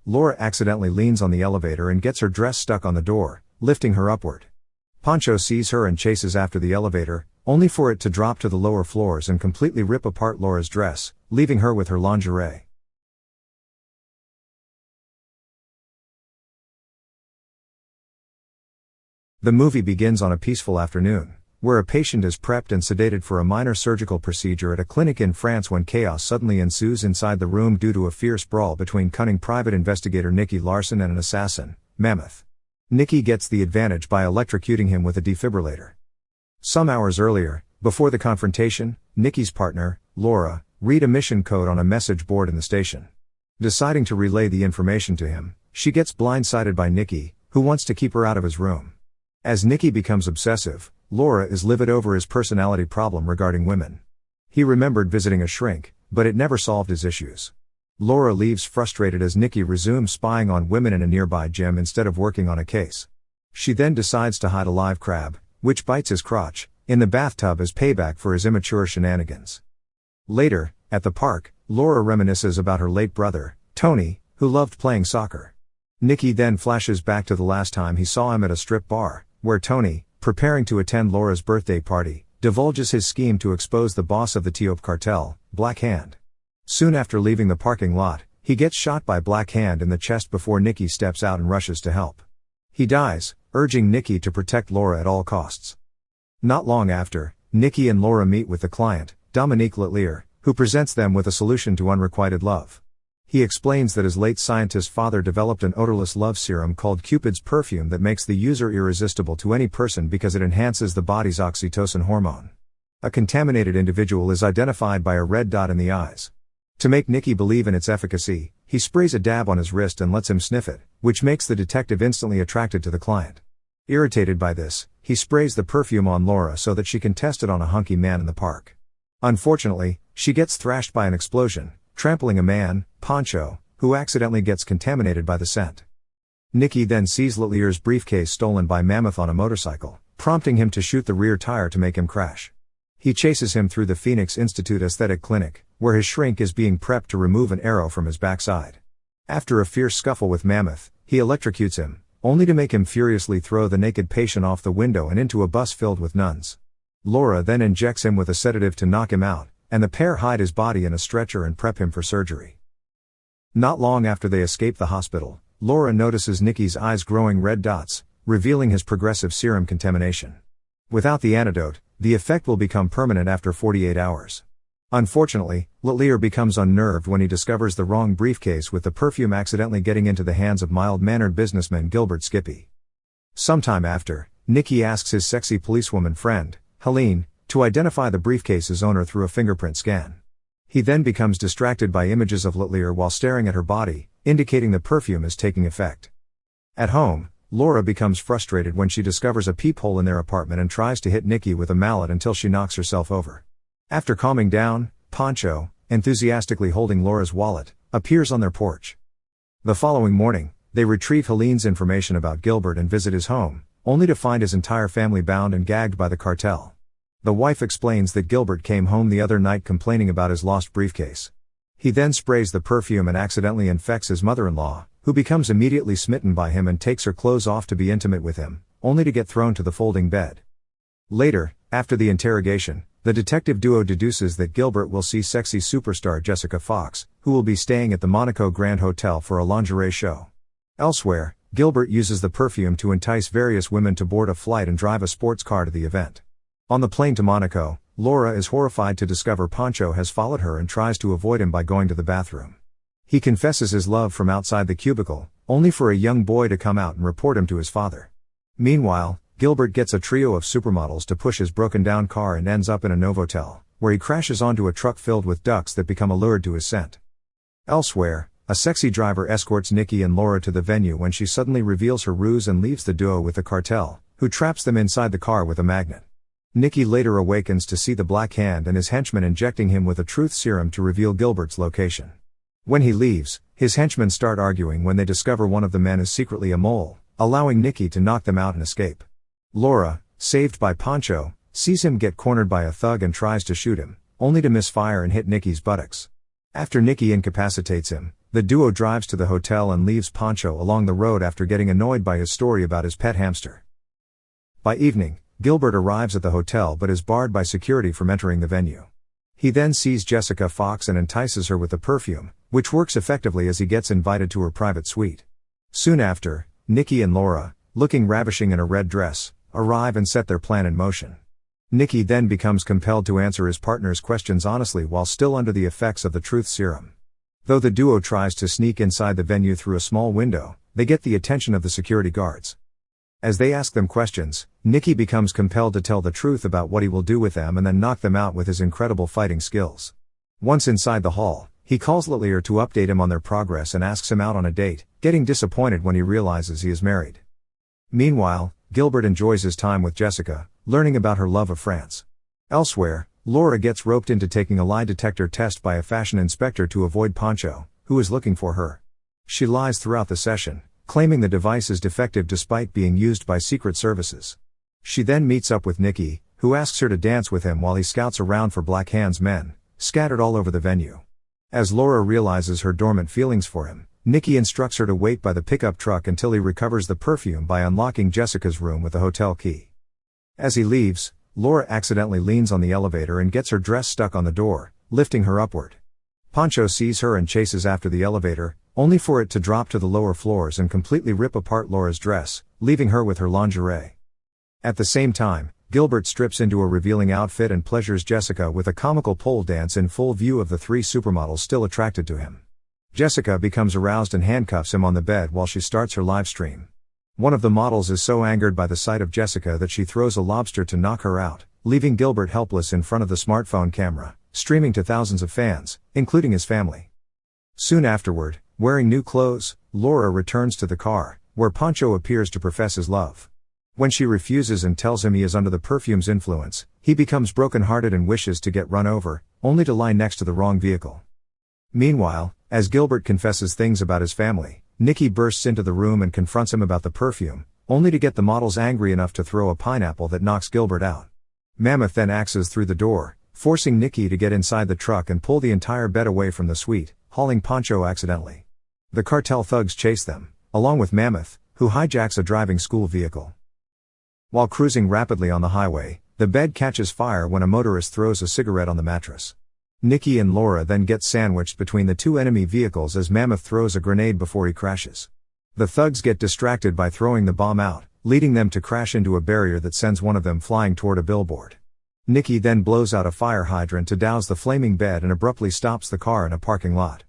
Laura accidentally leans on the elevator and gets her dress stuck on the door, lifting her upward. Pancho sees her and chases after the elevator, only for it to drop to the lower floors and completely rip apart Laura's dress, leaving her with her lingerie. The movie begins on a peaceful afternoon, where a patient is prepped and sedated for a minor surgical procedure at a clinic in France when chaos suddenly ensues inside the room due to a fierce brawl between cunning private investigator Nicky Larson and an assassin, Mammoth. Nicky gets the advantage by electrocuting him with a defibrillator. Some hours earlier, before the confrontation, Nicky's partner, Laura, read a mission code on a message board in the station. Deciding to relay the information to him, she gets blindsided by Nicky, who wants to keep her out of his room. As Nicky becomes obsessive, Laura is livid over his personality problem regarding women. He remembered visiting a shrink, but it never solved his issues. Laura leaves frustrated as Nicky resumes spying on women in a nearby gym instead of working on a case. She then decides to hide a live crab, which bites his crotch, in the bathtub as payback for his immature shenanigans. Later, at the park, Laura reminisces about her late brother, Tony, who loved playing soccer. Nicky then flashes back to the last time he saw him at a strip bar, where Tony, preparing to attend Laura's birthday party, divulges his scheme to expose the boss of the Tiope cartel, Black Hand. Soon after leaving the parking lot, he gets shot by Black Hand in the chest before Nicky steps out and rushes to help. He dies, urging Nicky to protect Laura at all costs. Not long after, Nicky and Laura meet with the client, Dominique Letelier, who presents them with a solution to unrequited love. He explains that his late scientist father developed an odorless love serum called Cupid's perfume that makes the user irresistible to any person because it enhances the body's oxytocin hormone. A contaminated individual is identified by a red dot in the eyes. To make Nicky believe in its efficacy, he sprays a dab on his wrist and lets him sniff it, which makes the detective instantly attracted to the client. Irritated by this, he sprays the perfume on Laura so that she can test it on a hunky man in the park. Unfortunately, she gets thrashed by an explosion, trampling a man, Pancho, who accidentally gets contaminated by the scent. Nicky then sees Letelier's briefcase stolen by Mammoth on a motorcycle, prompting him to shoot the rear tire to make him crash. He chases him through the Phoenix Institute Aesthetic Clinic, where his shrink is being prepped to remove an arrow from his backside. After a fierce scuffle with Mammoth, he electrocutes him, only to make him furiously throw the naked patient off the window and into a bus filled with nuns. Laura then injects him with a sedative to knock him out, and the pair hide his body in a stretcher and prep him for surgery. Not long after they escape the hospital, Laura notices Nicky's eyes growing red dots, revealing his progressive serum contamination. Without the antidote, the effect will become permanent after 48 hours. Unfortunately, Letelier becomes unnerved when he discovers the wrong briefcase with the perfume accidentally getting into the hands of mild-mannered businessman Gilbert Skippy. Sometime after, Nicky asks his sexy policewoman friend, Helene, to identify the briefcase's owner through a fingerprint scan. He then becomes distracted by images of Letelier while staring at her body, indicating the perfume is taking effect. At home, Laura becomes frustrated when she discovers a peephole in their apartment and tries to hit Nicky with a mallet until she knocks herself over. After calming down, Pancho, enthusiastically holding Laura's wallet, appears on their porch. The following morning, they retrieve Helene's information about Gilbert and visit his home, only to find his entire family bound and gagged by the cartel. The wife explains that Gilbert came home the other night complaining about his lost briefcase. He then sprays the perfume and accidentally infects his mother-in-law, who becomes immediately smitten by him and takes her clothes off to be intimate with him, only to get thrown to the folding bed. Later, after the interrogation, the detective duo deduces that Gilbert will see sexy superstar Jessica Fox, who will be staying at the Monaco Grand Hotel for a lingerie show. Elsewhere, Gilbert uses the perfume to entice various women to board a flight and drive a sports car to the event. On the plane to Monaco, Laura is horrified to discover Pancho has followed her and tries to avoid him by going to the bathroom. He confesses his love from outside the cubicle, only for a young boy to come out and report him to his father. Meanwhile, Gilbert gets a trio of supermodels to push his broken-down car and ends up in a Novotel, where he crashes onto a truck filled with ducks that become allured to his scent. Elsewhere, a sexy driver escorts Nicky and Laura to the venue when she suddenly reveals her ruse and leaves the duo with the cartel, who traps them inside the car with a magnet. Nicky later awakens to see the Black Hand and his henchmen injecting him with a truth serum to reveal Gilbert's location. When he leaves, his henchmen start arguing when they discover one of the men is secretly a mole, allowing Nicky to knock them out and escape. Laura, saved by Pancho, sees him get cornered by a thug and tries to shoot him, only to misfire and hit Nicky's buttocks. After Nicky incapacitates him, the duo drives to the hotel and leaves Pancho along the road after getting annoyed by his story about his pet hamster. By evening, Gilbert arrives at the hotel but is barred by security from entering the venue. He then sees Jessica Fox and entices her with the perfume, which works effectively as he gets invited to her private suite. Soon after, Nicky and Laura, looking ravishing in a red dress, arrive and set their plan in motion. Nicky then becomes compelled to answer his partner's questions honestly while still under the effects of the truth serum. Though the duo tries to sneak inside the venue through a small window, they get the attention of the security guards. As they ask them questions, Nicky becomes compelled to tell the truth about what he will do with them and then knock them out with his incredible fighting skills. Once inside the hall, he calls Littler to update him on their progress and asks him out on a date, getting disappointed when he realizes he is married. Meanwhile, Gilbert enjoys his time with Jessica, learning about her love of France. Elsewhere, Laura gets roped into taking a lie detector test by a fashion inspector to avoid Pancho, who is looking for her. She lies throughout the session, claiming the device is defective despite being used by secret services. She then meets up with Nicky, who asks her to dance with him while he scouts around for Black Hand's men, scattered all over the venue. As Laura realizes her dormant feelings for him, Nicky instructs her to wait by the pickup truck until he recovers the perfume by unlocking Jessica's room with the hotel key. As he leaves, Laura accidentally leans on the elevator and gets her dress stuck on the door, lifting her upward. Pancho sees her and chases after the elevator, only for it to drop to the lower floors and completely rip apart Laura's dress, leaving her with her lingerie. At the same time, Gilbert strips into a revealing outfit and pleasures Jessica with a comical pole dance in full view of the three supermodels still attracted to him. Jessica becomes aroused and handcuffs him on the bed while she starts her live stream. One of the models is so angered by the sight of Jessica that she throws a lobster to knock her out, leaving Gilbert helpless in front of the smartphone camera, streaming to thousands of fans, including his family. Soon afterward, wearing new clothes, Laura returns to the car, where Pancho appears to profess his love. When she refuses and tells him he is under the perfume's influence, he becomes broken-hearted and wishes to get run over, only to lie next to the wrong vehicle. Meanwhile, as Gilbert confesses things about his family, Nicky bursts into the room and confronts him about the perfume, only to get the models angry enough to throw a pineapple that knocks Gilbert out. Mammoth then axes through the door, forcing Nicky to get inside the truck and pull the entire bed away from the suite, hauling Pancho accidentally. The cartel thugs chase them, along with Mammoth, who hijacks a driving school vehicle. While cruising rapidly on the highway, the bed catches fire when a motorist throws a cigarette on the mattress. Nicky and Laura then get sandwiched between the two enemy vehicles as Mammoth throws a grenade before he crashes. The thugs get distracted by throwing the bomb out, leading them to crash into a barrier that sends one of them flying toward a billboard. Nicky then blows out a fire hydrant to douse the flaming bed and abruptly stops the car in a parking lot.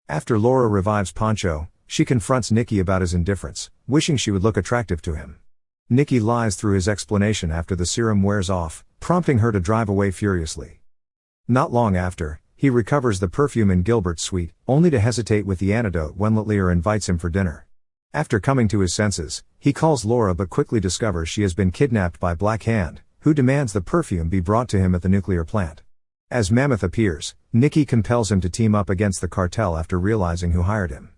After Laura revives Pancho, she confronts Nicky about his indifference, wishing she would look attractive to him. Nicky lies through his explanation after the serum wears off, prompting her to drive away furiously. Not long after, he recovers the perfume in Gilbert's suite, only to hesitate with the antidote when Littler invites him for dinner. After coming to his senses, he calls Laura but quickly discovers she has been kidnapped by Black Hand, who demands the perfume be brought to him at the nuclear plant. As Mammoth appears, Nicky compels him to team up against the cartel after realizing who hired him.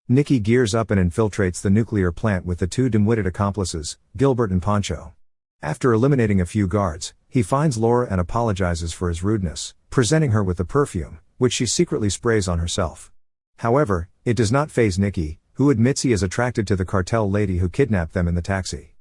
Nicky gears up and infiltrates the nuclear plant with the two dim-witted accomplices, Gilbert and Pancho. After eliminating a few guards, he finds Laura and apologizes for his rudeness, presenting her with the perfume, which she secretly sprays on herself. However, it does not faze Nicky, who admits he is attracted to the cartel lady who kidnapped them in the taxi.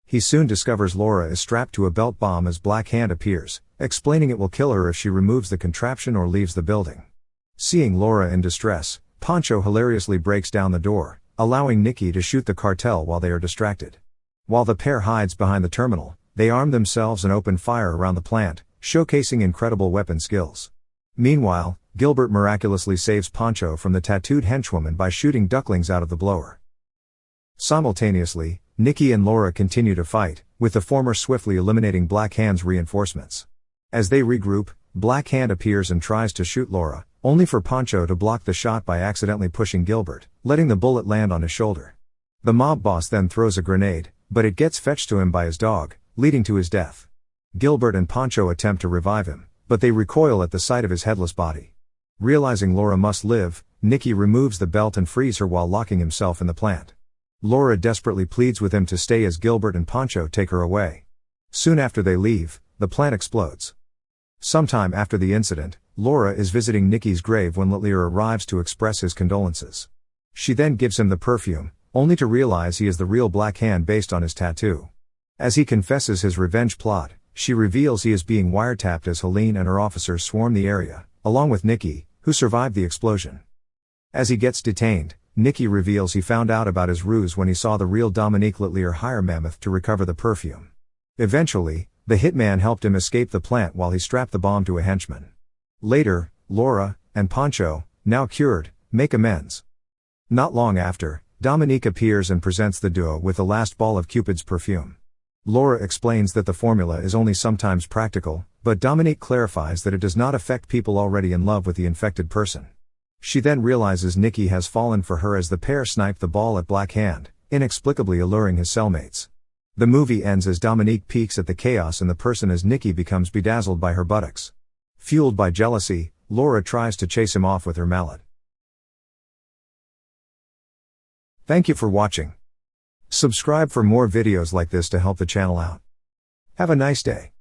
He soon discovers Laura is strapped to a belt bomb as Black Hand appears, explaining it will kill her if she removes the contraption or leaves the building. Seeing Laura in distress, Pancho hilariously breaks down the door, allowing Nicky to shoot the cartel while they are distracted. While the pair hides behind the terminal, they arm themselves and open fire around the plant, showcasing incredible weapon skills. Meanwhile, Gilbert miraculously saves Pancho from the tattooed henchwoman by shooting ducklings out of the blower. Simultaneously, Nicky and Laura continue to fight, with the former swiftly eliminating Black Hand's reinforcements. As they regroup, Black Hand appears and tries to shoot Laura, only for Pancho to block the shot by accidentally pushing Gilbert, letting the bullet land on his shoulder. The mob boss then throws a grenade, but it gets fetched to him by his dog, leading to his death. Gilbert and Pancho attempt to revive him, but they recoil at the sight of his headless body. Realizing Laura must live, Nicky removes the belt and frees her while locking himself in the plant. Laura desperately pleads with him to stay as Gilbert and Pancho take her away. Soon after they leave, the plant explodes. Sometime after the incident, Laura is visiting Nicky's grave when Lear arrives to express his condolences. She then gives him the perfume, only to realize he is the real Black Hand based on his tattoo. As he confesses his revenge plot, she reveals he is being wiretapped as Helene and her officers swarm the area, along with Nicky, who survived the explosion. As he gets detained, Nicky reveals he found out about his ruse when he saw the real Dominique Lear hire Mammoth to recover the perfume. Eventually, the hitman helped him escape the plant while he strapped the bomb to a henchman. Later, Laura and Pancho, now cured, make amends. Not long after, Dominique appears and presents the duo with the last ball of Cupid's perfume. Laura explains that the formula is only sometimes practical, but Dominique clarifies that it does not affect people already in love with the infected person. She then realizes Nicky has fallen for her as the pair snipe the ball at Black Hand, inexplicably alluring his cellmates. The movie ends as Dominique peeks at the chaos in the person as Nicky becomes bedazzled by her buttocks. Fueled by jealousy, Laura tries to chase him off with her mallet. Thank you for watching. Subscribe for more videos like this to help the channel out. Have a nice day.